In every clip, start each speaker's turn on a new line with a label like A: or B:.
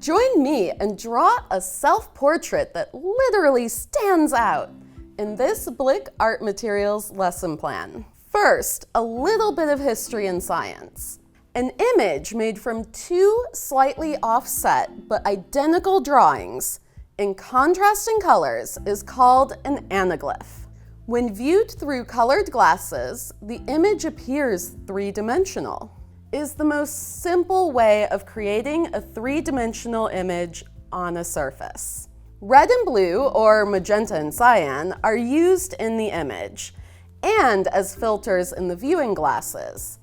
A: Join me and draw a self-portrait that literally stands out in this Blick Art Materials lesson plan. First, a little bit of history and science. An image made from two slightly offset but identical drawings in contrasting colors is called an anaglyph. When viewed through colored glasses, the image appears three-dimensional. It is the most simple way of creating a three-dimensional image on a surface. Red and blue, or magenta and cyan, are used in the image and as filters in the viewing glasses,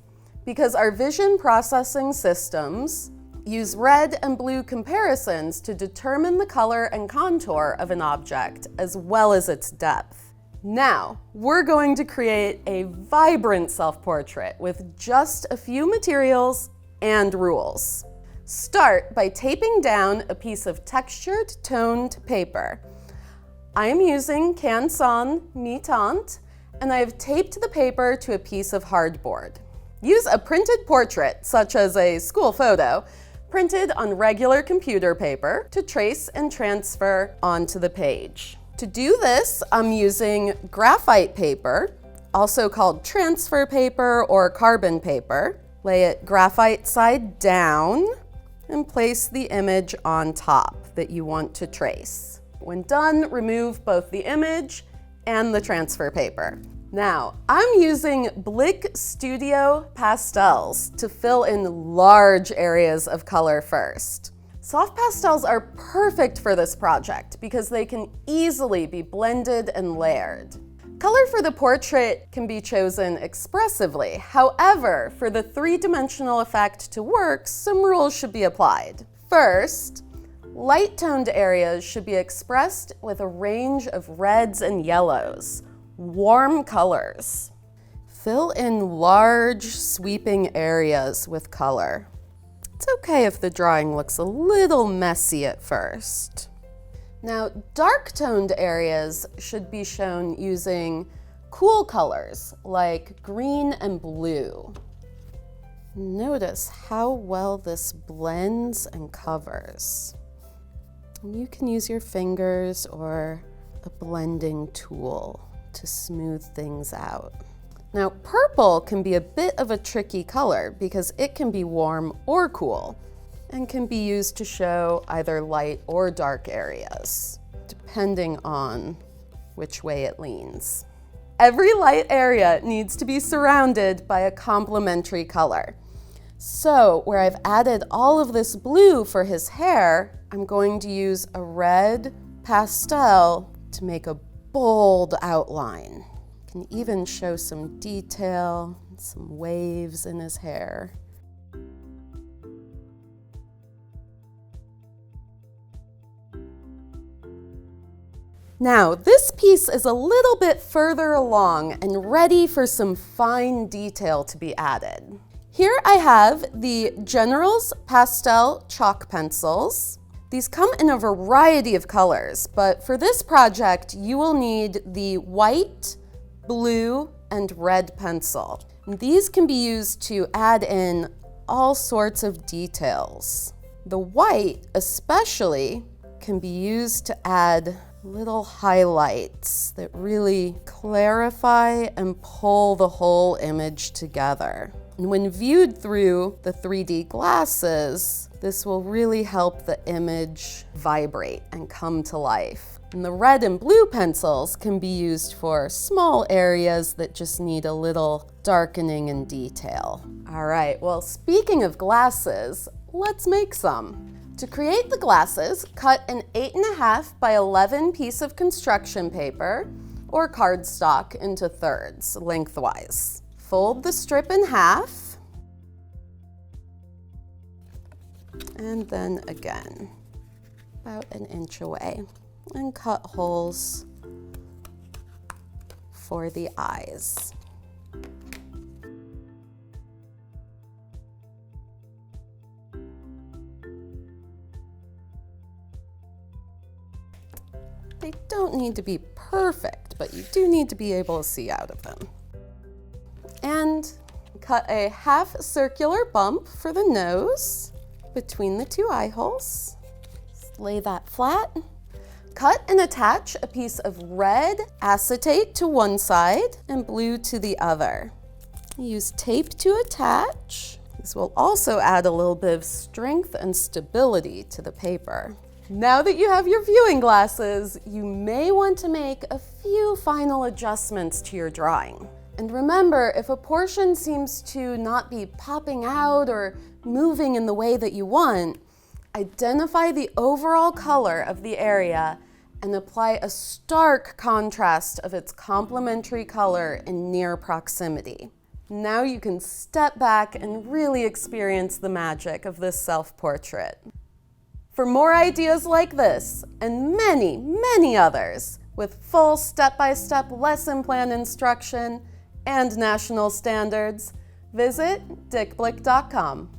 A: because our vision processing systems use red and blue comparisons to determine the color and contour of an object as well as its depth. Now, we're going to create a vibrant self-portrait with just a few materials and rules. Start by taping down a piece of textured toned paper. I am using Canson Mi-Tinte, and I have taped the paper to a piece of hardboard. Use a printed portrait, such as a school photo, printed on regular computer paper to trace and transfer onto the page. To do this, I'm using graphite paper, also called transfer paper or carbon paper. Lay it graphite side down and place the image on top that you want to trace. When done, remove both the image and the transfer paper. Now, I'm using Blick Studio pastels to fill in large areas of color first. Soft pastels are perfect for this project because they can easily be blended and layered. Color for the portrait can be chosen expressively. However, for the three-dimensional effect to work, some rules should be applied. First, light-toned areas should be expressed with a range of reds and yellows, warm colors. Fill in large, sweeping areas with color. It's okay if the drawing looks a little messy at first. Now, dark-toned areas should be shown using cool colors like green and blue. Notice how well this blends and covers. You can use your fingers or a blending tool to smooth things out. Now, purple can be a bit of a tricky color because it can be warm or cool and can be used to show either light or dark areas, depending on which way it leans. Every light area needs to be surrounded by a complementary color. So, where I've added all of this blue for his hair, I'm going to use a red pastel to make a bold outline. Can even show some detail, some waves in his hair. Now, this piece is a little bit further along and ready for some fine detail to be added. Here I have the General's Pastel chalk pencils. These come in a variety of colors, but for this project, you will need the white, blue, and red pencil. These can be used to add in all sorts of details. The white, especially, can be used to add little highlights that really clarify and pull the whole image together. And when viewed through the 3D glasses, this will really help the image vibrate and come to life. And the red and blue pencils can be used for small areas that just need a little darkening and detail. All right, well, speaking of glasses, let's make some. To create the glasses, cut an 8.5 by 11 piece of construction paper or cardstock into thirds, lengthwise. Fold the strip in half, and then again, about an inch away, and cut holes for the eyes. They don't need to be perfect, but you do need to be able to see out of them. And cut a half circular bump for the nose between the two eye holes. Lay that flat. Cut and attach a piece of red acetate to one side and blue to the other. Use tape to attach. This will also add a little bit of strength and stability to the paper. Now that you have your viewing glasses, you may want to make a few final adjustments to your drawing. And remember, if a portion seems to not be popping out or moving in the way that you want, identify the overall color of the area and apply a stark contrast of its complementary color in near proximity. Now you can step back and really experience the magic of this self-portrait. For more ideas like this, and many, many others, with full step-by-step lesson plan instruction and national standards, visit dickblick.com.